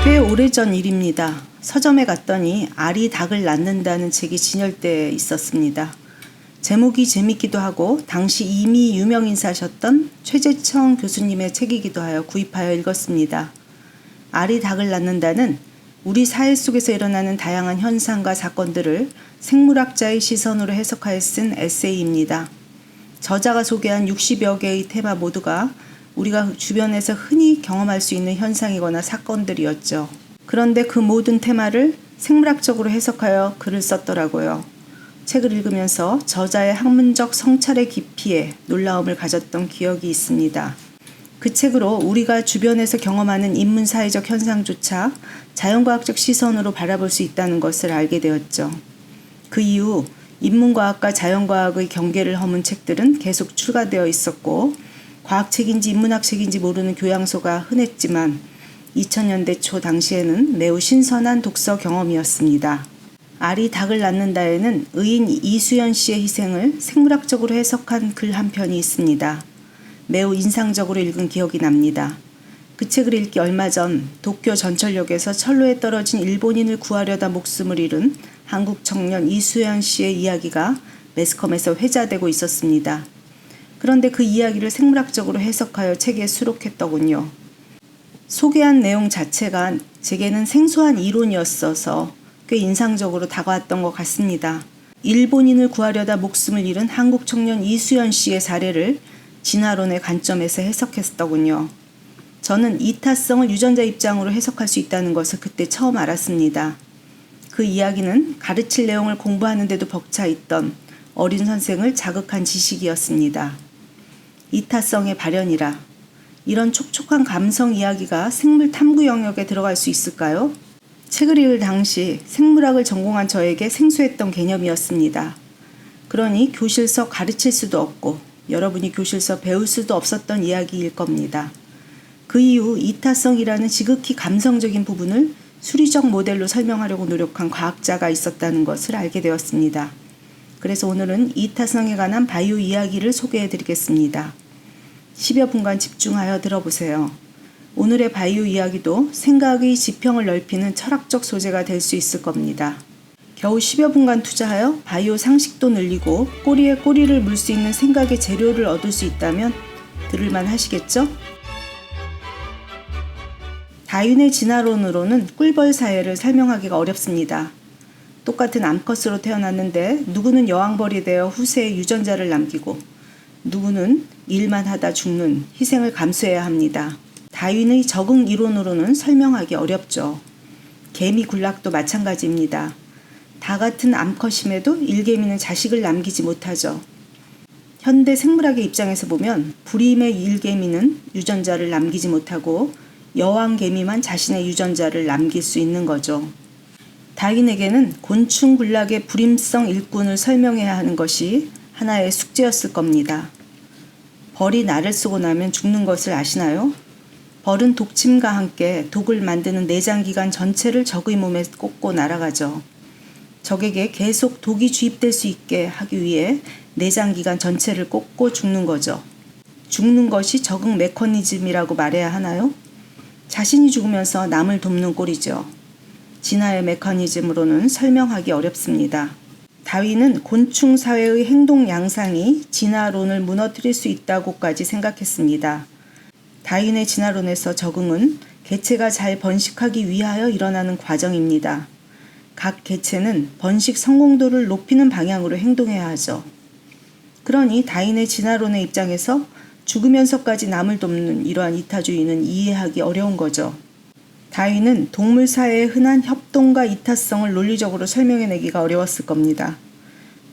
꽤 오래전 일입니다. 서점에 갔더니 알이 닭을 낳는다는 책이 진열대에 있었습니다. 제목이 재밌기도 하고 당시 이미 유명 인사셨던 최재청 교수님의 책이기도 하여 구입하여 읽었습니다. 알이 닭을 낳는다는 우리 사회 속에서 일어나는 다양한 현상과 사건들을 생물학자의 시선으로 해석하여 쓴 에세이입니다. 저자가 소개한 60여 개의 테마 모두가 우리가 주변에서 흔히 경험할 수 있는 현상이거나 사건들이었죠. 그런데 그 모든 테마를 생물학적으로 해석하여 글을 썼더라고요. 책을 읽으면서 저자의 학문적 성찰의 깊이에 놀라움을 가졌던 기억이 있습니다. 그 책으로 우리가 주변에서 경험하는 인문사회적 현상조차 자연과학적 시선으로 바라볼 수 있다는 것을 알게 되었죠. 그 이후 인문과학과 자연과학의 경계를 허문 책들은 계속 출간되어 있었고 과학책인지 인문학책인지 모르는 교양서가 흔했지만 2000년대 초 당시에는 매우 신선한 독서 경험이었습니다. 알이 닭을 낳는다에는 의인 이수연 씨의 희생을 생물학적으로 해석한 글 한 편이 있습니다. 매우 인상적으로 읽은 기억이 납니다. 그 책을 읽기 얼마 전 도쿄 전철역에서 철로에 떨어진 일본인을 구하려다 목숨을 잃은 한국 청년 이수연 씨의 이야기가 매스컴에서 회자되고 있었습니다. 그런데 그 이야기를 생물학적으로 해석하여 책에 수록했더군요. 소개한 내용 자체가 제게는 생소한 이론이었어서 꽤 인상적으로 다가왔던 것 같습니다. 일본인을 구하려다 목숨을 잃은 한국 청년 이수연 씨의 사례를 진화론의 관점에서 해석했더군요. 저는 이타성을 유전자 입장으로 해석할 수 있다는 것을 그때 처음 알았습니다. 그 이야기는 가르칠 내용을 공부하는데도 벅차 있던 어린 선생을 자극한 지식이었습니다. 이타성의 발현이라 이런 촉촉한 감성 이야기가 생물 탐구 영역에 들어갈 수 있을까요? 책을 읽을 당시 생물학을 전공한 저에게 생소했던 개념이었습니다. 그러니 교실서 가르칠 수도 없고 여러분이 교실서 배울 수도 없었던 이야기일 겁니다. 그 이후 이타성이라는 지극히 감성적인 부분을 수리적 모델로 설명하려고 노력한 과학자가 있었다는 것을 알게 되었습니다. 그래서 오늘은 이타성에 관한 바이오 이야기를 소개해 드리겠습니다. 10여 분간 집중하여 들어보세요. 오늘의 바이오 이야기도 생각의 지평을 넓히는 철학적 소재가 될 수 있을 겁니다. 겨우 10여 분간 투자하여 바이오 상식도 늘리고 꼬리에 꼬리를 물 수 있는 생각의 재료를 얻을 수 있다면 들을만 하시겠죠? 다윈의 진화론으로는 꿀벌 사회를 설명하기가 어렵습니다. 똑같은 암컷으로 태어났는데 누구는 여왕벌이 되어 후세에 유전자를 남기고 누구는 일만 하다 죽는 희생을 감수해야 합니다. 다윈의 적응 이론으로는 설명하기 어렵죠. 개미 군락도 마찬가지입니다. 다 같은 암컷임에도 일개미는 자식을 남기지 못하죠. 현대 생물학의 입장에서 보면 불임의 일개미는 유전자를 남기지 못하고 여왕개미만 자신의 유전자를 남길 수 있는 거죠. 다윈에게는 곤충 군락의 불임성 일꾼을 설명해야 하는 것이 하나의 숙제였을 겁니다. 벌이 날을 쓰고 나면 죽는 것을 아시나요? 벌은 독침과 함께 독을 만드는 내장기관 전체를 적의 몸에 꽂고 날아가죠. 적에게 계속 독이 주입될 수 있게 하기 위해 내장기관 전체를 꽂고 죽는 거죠. 죽는 것이 적응 메커니즘이라고 말해야 하나요? 자신이 죽으면서 남을 돕는 꼴이죠. 진화의 메커니즘으로는 설명하기 어렵습니다. 다윈은 곤충 사회의 행동 양상이 진화론을 무너뜨릴 수 있다고까지 생각했습니다. 다윈의 진화론에서 적응은 개체가 잘 번식하기 위하여 일어나는 과정입니다. 각 개체는 번식 성공도를 높이는 방향으로 행동해야 하죠. 그러니 다윈의 진화론의 입장에서 죽으면서까지 남을 돕는 이러한 이타주의는 이해하기 어려운 거죠. 다윈은 동물 사회의 흔한 협동과 이타성을 논리적으로 설명해내기가 어려웠을 겁니다.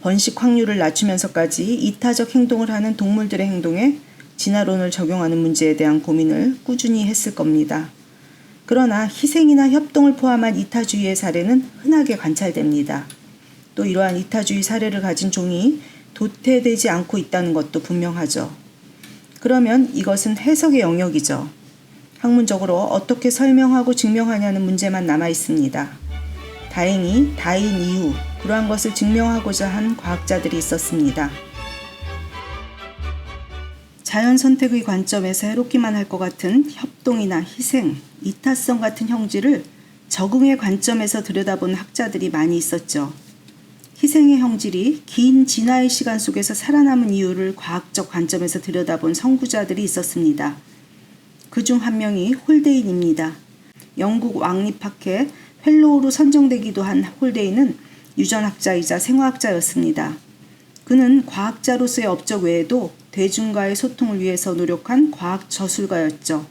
번식 확률을 낮추면서까지 이타적 행동을 하는 동물들의 행동에 진화론을 적용하는 문제에 대한 고민을 꾸준히 했을 겁니다. 그러나 희생이나 협동을 포함한 이타주의의 사례는 흔하게 관찰됩니다. 또 이러한 이타주의 사례를 가진 종이 도태되지 않고 있다는 것도 분명하죠. 그러면 이것은 해석의 영역이죠. 학문적으로 어떻게 설명하고 증명하냐는 문제만 남아 있습니다. 다행히 다윈 이후 그러한 것을 증명하고자 한 과학자들이 있었습니다. 자연 선택의 관점에서 해롭기만 할 것 같은 협동이나 희생, 이타성 같은 형질을 적응의 관점에서 들여다본 학자들이 많이 있었죠. 희생의 형질이 긴 진화의 시간 속에서 살아남은 이유를 과학적 관점에서 들여다본 선구자들이 있었습니다. 그중 한 명이 홀데인입니다. 영국 왕립학회 펠로우로 선정되기도 한 홀데인은 유전학자이자 생화학자였습니다. 그는 과학자로서의 업적 외에도 대중과의 소통을 위해서 노력한 과학 저술가였죠.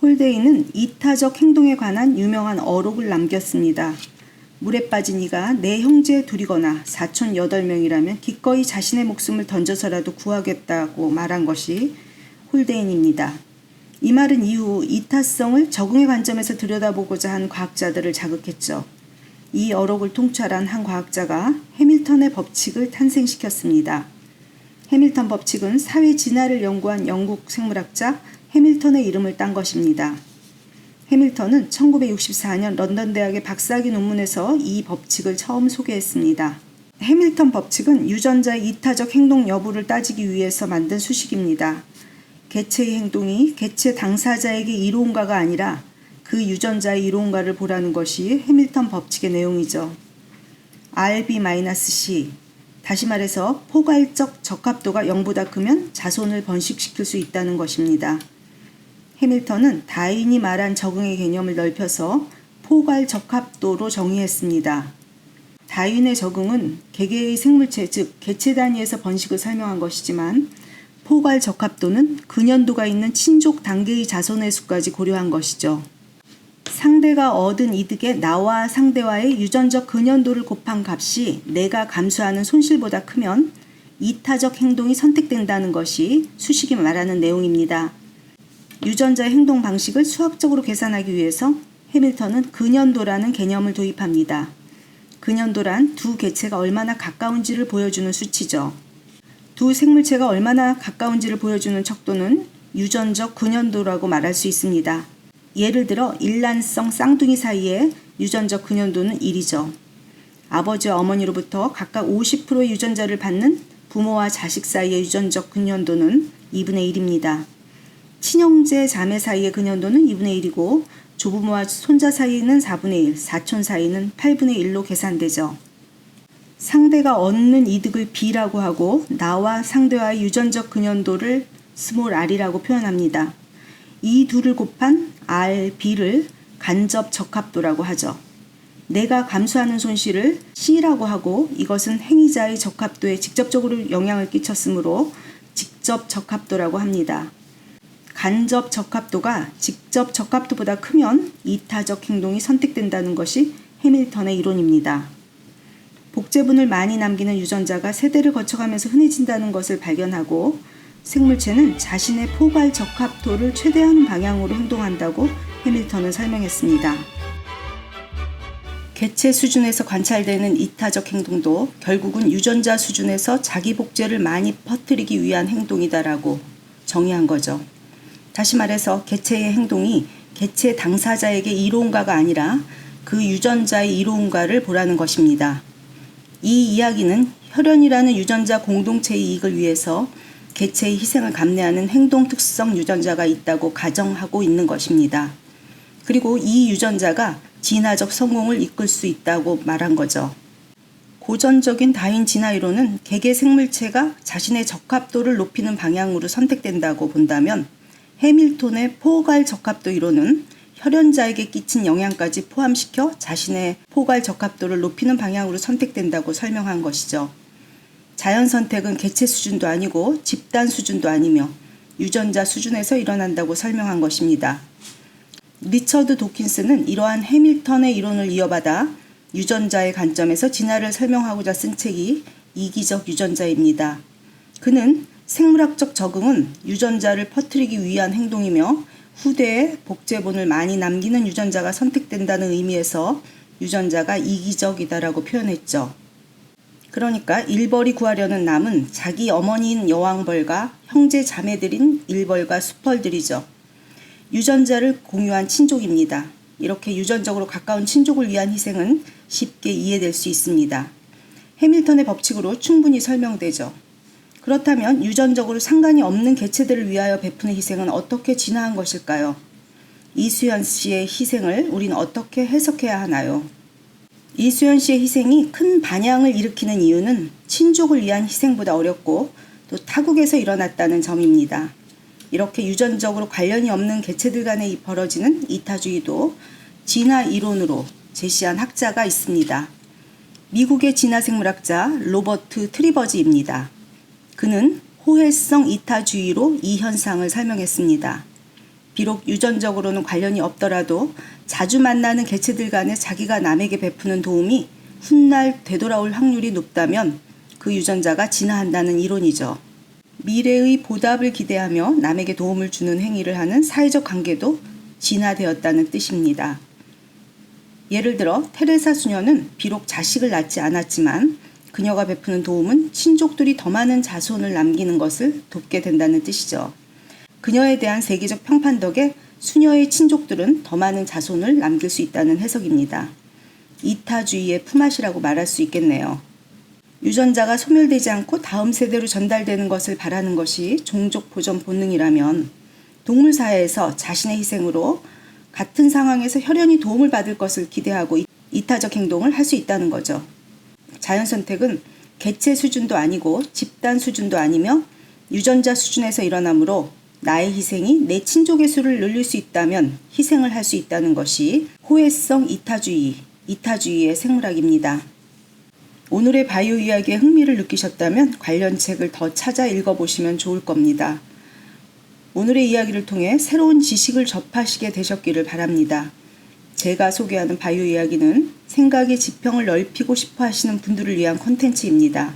홀데인은 이타적 행동에 관한 유명한 어록을 남겼습니다. 물에 빠진 이가 내 형제 둘이거나 사촌 8명이라면 기꺼이 자신의 목숨을 던져서라도 구하겠다고 말한 것이 홀데인입니다. 이 말은 이후 이타성을 적응의 관점에서 들여다보고자 한 과학자들을 자극했죠. 이 어록을 통찰한 한 과학자가 해밀턴의 법칙을 탄생시켰습니다. 해밀턴 법칙은 사회 진화를 연구한 영국 생물학자 해밀턴의 이름을 딴 것입니다. 해밀턴은 1964년 런던 대학의 박사학위 논문에서 이 법칙을 처음 소개했습니다. 해밀턴 법칙은 유전자의 이타적 행동 여부를 따지기 위해서 만든 수식입니다. 개체의 행동이 개체 당사자에게 이로운가가 아니라 그 유전자의 이로운가를 보라는 것이 해밀턴 법칙의 내용이죠. RB-C, 다시 말해서 포괄적 적합도가 0보다 크면 자손을 번식시킬 수 있다는 것입니다. 해밀턴은 다윈이 말한 적응의 개념을 넓혀서 포괄적합도로 정의했습니다. 다윈의 적응은 개개의 생물체, 즉 개체 단위에서 번식을 설명한 것이지만 포괄적합도는 근연도가 있는 친족 단계의 자손의 수까지 고려한 것이죠. 상대가 얻은 이득에 나와 상대와의 유전적 근연도를 곱한 값이 내가 감수하는 손실보다 크면 이타적 행동이 선택된다는 것이 수식이 말하는 내용입니다. 유전자의 행동 방식을 수학적으로 계산하기 위해서 해밀턴은 근연도라는 개념을 도입합니다. 근연도란 두 개체가 얼마나 가까운지를 보여주는 수치죠. 두 생물체가 얼마나 가까운지를 보여주는 척도는 유전적 근연도라고 말할 수 있습니다. 예를 들어 일란성 쌍둥이 사이의 유전적 근연도는 1이죠. 아버지와 어머니로부터 각각 50%의 유전자를 받는 부모와 자식 사이의 유전적 근연도는 2분의 1입니다. 친형제 자매 사이의 근연도는 2분의 1이고 조부모와 손자 사이는 4분의 1, 사촌 사이는 8분의 1로 계산되죠. 상대가 얻는 이득을 B라고 하고 나와 상대와의 유전적 근연도를 r이라고 표현합니다. 이 둘을 곱한 R, B를 간접 적합도라고 하죠. 내가 감수하는 손실을 C라고 하고 이것은 행위자의 적합도에 직접적으로 영향을 끼쳤으므로 직접 적합도라고 합니다. 간접 적합도가 직접 적합도보다 크면 이타적 행동이 선택된다는 것이 해밀턴의 이론입니다. 복제분을 많이 남기는 유전자가 세대를 거쳐가면서 흔해진다는 것을 발견하고 생물체는 자신의 포괄 적합도를 최대한 방향으로 행동한다고 해밀턴은 설명했습니다. 개체 수준에서 관찰되는 이타적 행동도 결국은 유전자 수준에서 자기 복제를 많이 퍼뜨리기 위한 행동이다라고 정의한 거죠. 다시 말해서 개체의 행동이 개체 당사자에게 이로운가가 아니라 그 유전자의 이로운가를 보라는 것입니다. 이 이야기는 혈연이라는 유전자 공동체의 이익을 위해서 개체의 희생을 감내하는 행동 특성 유전자가 있다고 가정하고 있는 것입니다. 그리고 이 유전자가 진화적 성공을 이끌 수 있다고 말한 거죠. 고전적인 다윈 진화 이론은 개개 생물체가 자신의 적합도를 높이는 방향으로 선택된다고 본다면 해밀턴의 포괄 적합도 이론은 혈연자에게 끼친 영향까지 포함시켜 자신의 포괄 적합도를 높이는 방향으로 선택된다고 설명한 것이죠. 자연 선택은 개체 수준도 아니고 집단 수준도 아니며 유전자 수준에서 일어난다고 설명한 것입니다. 리처드 도킨스는 이러한 해밀턴의 이론을 이어받아 유전자의 관점에서 진화를 설명하고자 쓴 책이 이기적 유전자입니다. 그는 생물학적 적응은 유전자를 퍼뜨리기 위한 행동이며 후대에 복제본을 많이 남기는 유전자가 선택된다는 의미에서 유전자가 이기적이다라고 표현했죠. 그러니까 일벌이 구하려는 남은 자기 어머니인 여왕벌과 형제 자매들인 일벌과 수펄들이죠. 유전자를 공유한 친족입니다. 이렇게 유전적으로 가까운 친족을 위한 희생은 쉽게 이해될 수 있습니다. 해밀턴의 법칙으로 충분히 설명되죠. 그렇다면 유전적으로 상관이 없는 개체들을 위하여 베푸는 희생은 어떻게 진화한 것일까요? 이수연 씨의 희생을 우리는 어떻게 해석해야 하나요? 이수연 씨의 희생이 큰 반향을 일으키는 이유는 친족을 위한 희생보다 어렵고 또 타국에서 일어났다는 점입니다. 이렇게 유전적으로 관련이 없는 개체들 간에 벌어지는 이타주의도 진화 이론으로 제시한 학자가 있습니다. 미국의 진화생물학자 로버트 트리버지입니다. 그는 호혜성 이타주의로 이 현상을 설명했습니다. 비록 유전적으로는 관련이 없더라도 자주 만나는 개체들 간에 자기가 남에게 베푸는 도움이 훗날 되돌아올 확률이 높다면 그 유전자가 진화한다는 이론이죠. 미래의 보답을 기대하며 남에게 도움을 주는 행위를 하는 사회적 관계도 진화되었다는 뜻입니다. 예를 들어 테레사 수녀는 비록 자식을 낳지 않았지만 그녀가 베푸는 도움은 친족들이 더 많은 자손을 남기는 것을 돕게 된다는 뜻이죠. 그녀에 대한 세계적 평판 덕에 수녀의 친족들은 더 많은 자손을 남길 수 있다는 해석입니다. 이타주의의 품앗이라고 말할 수 있겠네요. 유전자가 소멸되지 않고 다음 세대로 전달되는 것을 바라는 것이 종족 보존 본능이라면 동물 사회에서 자신의 희생으로 같은 상황에서 혈연이 도움을 받을 것을 기대하고 이타적 행동을 할 수 있다는 거죠. 자연 선택은 개체 수준도 아니고 집단 수준도 아니며 유전자 수준에서 일어나므로 나의 희생이 내 친족의 수를 늘릴 수 있다면 희생을 할 수 있다는 것이 호혜성 이타주의의 생물학입니다. 오늘의 바이오 이야기에 흥미를 느끼셨다면 관련 책을 더 찾아 읽어보시면 좋을 겁니다. 오늘의 이야기를 통해 새로운 지식을 접하시게 되셨기를 바랍니다. 제가 소개하는 바이오 이야기는 생각의 지평을 넓히고 싶어 하시는 분들을 위한 콘텐츠입니다.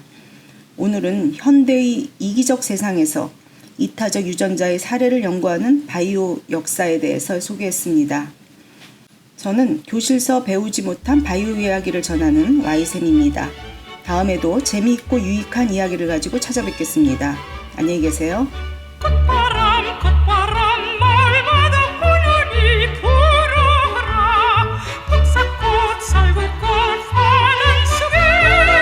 오늘은 현대의 이기적 세상에서 이타적 유전자의 사례를 연구하는 바이오 역사에 대해서 소개했습니다. 저는 교실서 배우지 못한 바이오 이야기를 전하는 Y쌤입니다. 다음에도 재미있고 유익한 이야기를 가지고 찾아뵙겠습니다. 안녕히 계세요.